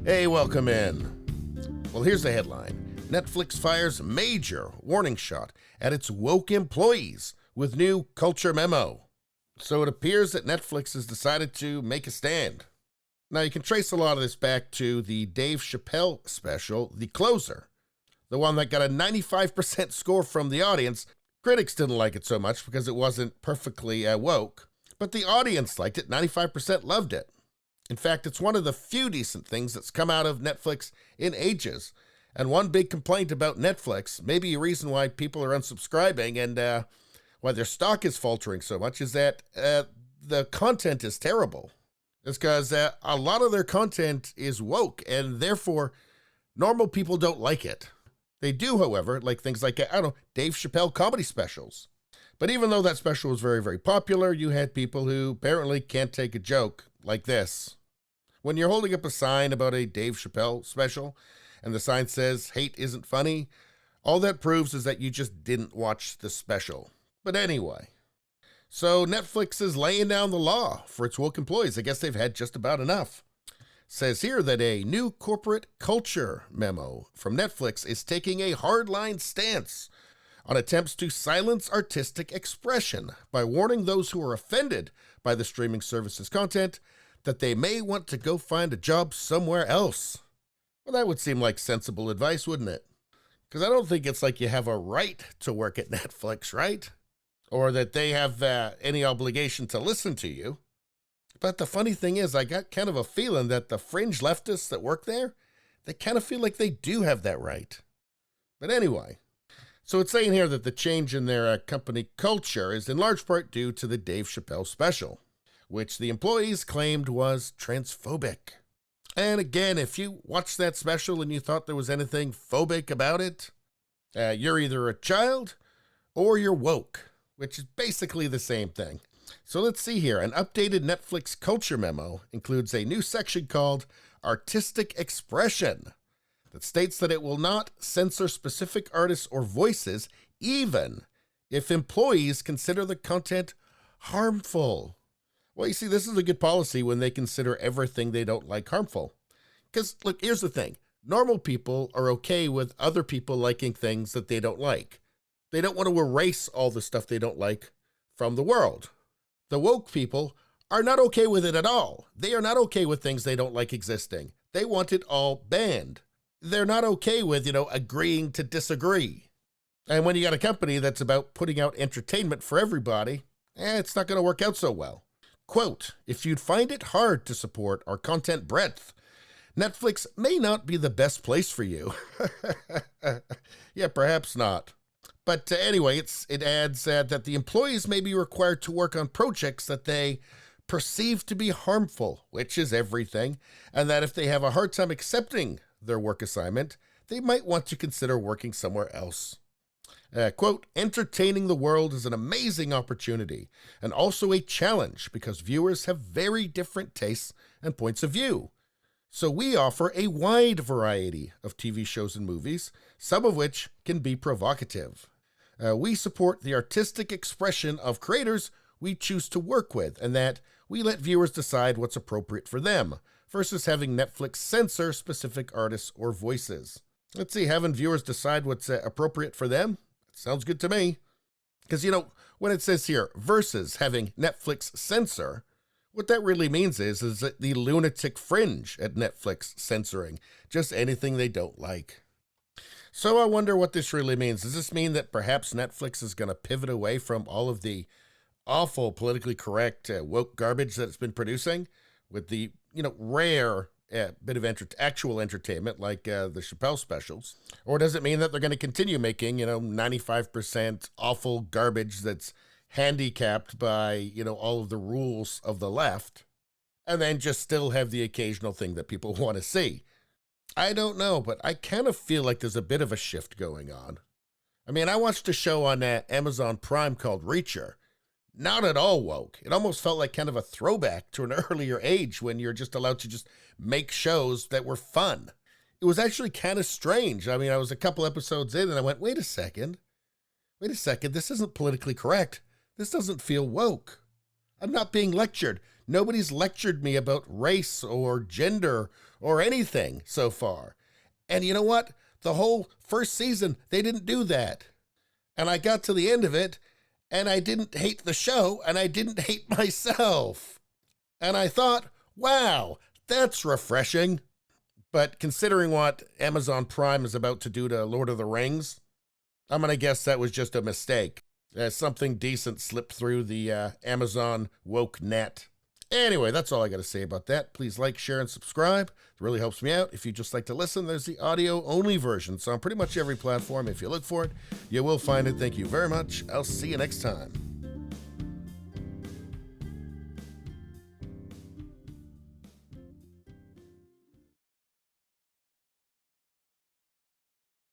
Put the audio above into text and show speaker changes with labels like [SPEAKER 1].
[SPEAKER 1] Hey, welcome in. Well, here's the headline. Netflix fires major warning shot at its woke employees with new culture memo. So it appears that Netflix has decided to make a stand. Now, you can trace a lot of this back to the Dave Chappelle special, The Closer, the one that got a 95% score from the audience. Critics didn't like it so much because it wasn't perfectly woke, but the audience liked it. 95% loved it. In fact, it's one of the few decent things that's come out of Netflix in ages. And one big complaint about Netflix, maybe a reason why people are unsubscribing and why their stock is faltering so much, is that the content is terrible. It's because a lot of their content is woke, and therefore normal people don't like it. They do, however, like things like, Dave Chappelle comedy specials. But even though that special was very, very popular, you had people who apparently can't take a joke like this. When you're holding up a sign about a Dave Chappelle special, and the sign says, hate isn't funny, all that proves is that you just didn't watch the special. But anyway, so Netflix is laying down the law for its woke employees. I guess they've had just about enough. Says here that a new corporate culture memo from Netflix is taking a hardline stance on attempts to silence artistic expression by warning those who are offended by the streaming service's content that they may want to go find a job somewhere else. Well, that would seem like sensible advice, wouldn't it? Because I don't think it's like you have a right to work at Netflix, right? Or that they have any obligation to listen to you. But the funny thing is, I got kind of a feeling that the fringe leftists that work there, they kind of feel like they do have that right. But anyway, so it's saying here that the change in their company culture is in large part due to the Dave Chappelle special, which the employees claimed was transphobic. And again, if you watched that special and you thought there was anything phobic about it, you're either a child or you're woke, which is basically the same thing. So let's see here. An updated Netflix culture memo includes a new section called Artistic Expression that states that it will not censor specific artists or voices, even if employees consider the content harmful. Well, you see, this is a good policy when they consider everything they don't like harmful. Because, look, here's the thing. Normal people are okay with other people liking things that they don't like. They don't want to erase all the stuff they don't like from the world. The woke people are not okay with it at all. They are not okay with things they don't like existing. They want it all banned. They're not okay with, agreeing to disagree. And when you got a company that's about putting out entertainment for everybody, it's not going to work out so well. Quote, if you'd find it hard to support our content breadth, Netflix may not be the best place for you. Yeah, perhaps not. But anyway, it adds that the employees may be required to work on projects that they perceive to be harmful, which is everything, and that if they have a hard time accepting their work assignment, they might want to consider working somewhere else. Quote, entertaining the world is an amazing opportunity and also a challenge because viewers have very different tastes and points of view. So we offer a wide variety of TV shows and movies, some of which can be provocative. We support the artistic expression of creators we choose to work with, and that we let viewers decide what's appropriate for them, versus having Netflix censor specific artists or voices. Let's see, having viewers decide what's appropriate for them? Sounds good to me. Because, when it says here, versus having Netflix censor, what that really means is that the lunatic fringe at Netflix censoring just anything they don't like. So I wonder what this really means. Does this mean that perhaps Netflix is going to pivot away from all of the awful politically correct woke garbage that it's been producing with the, rare bit of actual entertainment like the Chappelle specials? Or does it mean that they're going to continue making, 95% awful garbage that's handicapped by, all of the rules of the left, and then just still have the occasional thing that people want to see? I don't know, but I kind of feel like there's a bit of a shift going on. I mean, I watched a show on Amazon Prime called Reacher. Not at all woke. It almost felt like kind of a throwback to an earlier age when you're just allowed to just make shows that were fun. It was actually kind of strange. I mean, I was a couple episodes in and I went, wait a second, this isn't politically correct. This doesn't feel woke. I'm not being lectured. Nobody's lectured me about race or gender or anything so far. And you know what? The whole first season, they didn't do that. And I got to the end of it, and I didn't hate the show, and I didn't hate myself. And I thought, wow, that's refreshing. But considering what Amazon Prime is about to do to Lord of the Rings, I'm going to guess that was just a mistake. Something decent slipped through the Amazon woke net. Anyway, that's all I got to say about that. Please like, share, and subscribe. It really helps me out. If you just like to listen, there's the audio-only version. So on pretty much every platform, if you look for it, you will find it. Thank you very much. I'll see you next time.